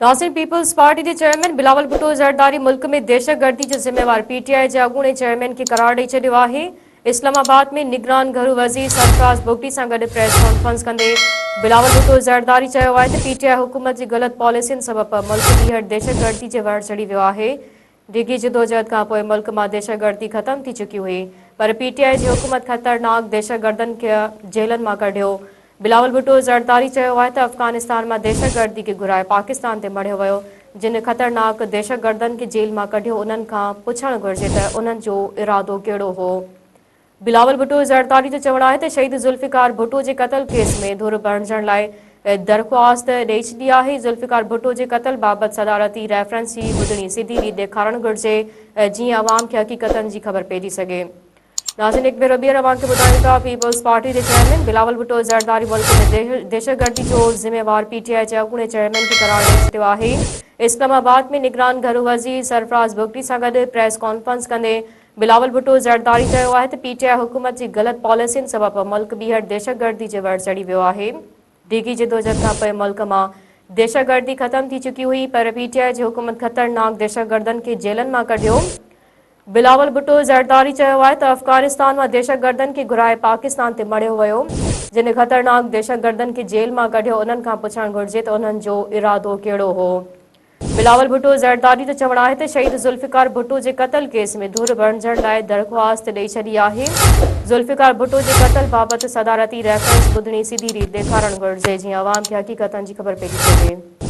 Nasir peoples party के chairman Bilawal Bhutto Zardari मुल्क में दहशतगर्दी जो जिम्मेवार पीटीआई के अगूणे चेयरमैन के करार ॾेई छॾियो आहे। इस्लामाबाद में निगरान घरू वज़ीर सरफराज बुगटी सां गॾु प्रेस कॉन्फ्रेंस कंदे बिलावल भुट्टो ज़रदारी चयो आहे त पीटीआई हुकूमत जी ग़लत पॉलिसियुनि सबबि मुल्क ॿीहर दहशतगर्दी जे वड़ चढ़ी वियो आहे। डिघी जदोजहद खां पोइ मुल्क मां दहशतगर्दी ख़त्म थी चुकी हुई, पर पीटीआई जी हुकूमत ख़तरनाक दहशतगर्दनि खे जेलनि मां कढियो। बिलावल भुट्टो ज़रदारी चयो आहे त अफ़गानिस्तान मां दहशतगर्दी खे घुराए पाकिस्तान ते मढ़ियो वियो। जिन ख़तरनाक दहशतगर्दनि खे जेल मां कढियो उन्हनि खां पुछणु घुरिजे त उन्हनि जो इरादो कहिड़ो हो। बिलावल भुट्टो ज़रदारी जो चवणु आहे त शहीद ज़ुल्फ़िकार भुट्टो जे क़त्ल केस में धुर बणिजण लाइ दरख़्वास्त ॾेई छॾी आहे। ज़ुल्फ़िकार भुट्टो जे क़त्ल बाबति सदारती रेफरेंस जी ॿुधणी सिधी रीत ॾेखारणु घुरिजे, जीअं अवाम खे हक़ीक़तनि जी ख़बर पइजी सघे। नाज़रीन, एक भेरो ॿीहर अवां खे ॿुधायूं था, पीपल्स पार्टी के चेयरमैन बिलावल भुट्टो ज़रदारी मुल्क में दहशतगर्दी जो ज़िम्मेवार पीटीआई के अगूणे चेयरमैन के करार ॾेई छॾियो आहे। इस्लामाबाद में निगरान घरू वज़ीर सरफराज बुगटी सां गॾु प्रेस कॉन्फ्रेंस कंदे बिलावल भुट्टो ज़रदारी चयो आहे त पीटीआई हुकूमत जी ग़लत पॉलिसियुनि सबबि मुल्क ॿीहर दहशतगर्दी जे वड़ चढ़ी वियो आहे। डिघी जदोजहद खां पोइ मुल्क मां दहशतगर्दी ख़त्म थी चुकी हुई, पर पीटीआई जी हुकूमत ख़तरनाक दहशतगर्दनि खे जेलनि मां कढियो। बिलावल भुट्टो ज़रदारी चयो आहे त अफ़गानिस्तान मां दहशतगर्दनि खे घुराए पाकिस्तान ते मढ़ियो वियो। जिन ख़तरनाक दहशतगर्दनि खे जेल मां कढियो उन्हनि खां पुछणु घुरिजे त उन्हनि जो इरादो कहिड़ो हो। बिलावल भुट्टो ज़रदारी जो चवणु आहे त शहीद ज़ुल्फ़िकार भुट्टो जे क़त्ल केस में धुर बणिजण लाइ दरख़्वास्त ॾेई छॾी आहे। ज़ुल्फ़िकार भुट्टो जे क़त्ल बाबति सदारती रेफरेंस ॿुधणी सिधी रीत ॾेखारणु घुरिजे, जीअं अवाम खे हक़ीक़तनि जी ख़बर पइजी सघे।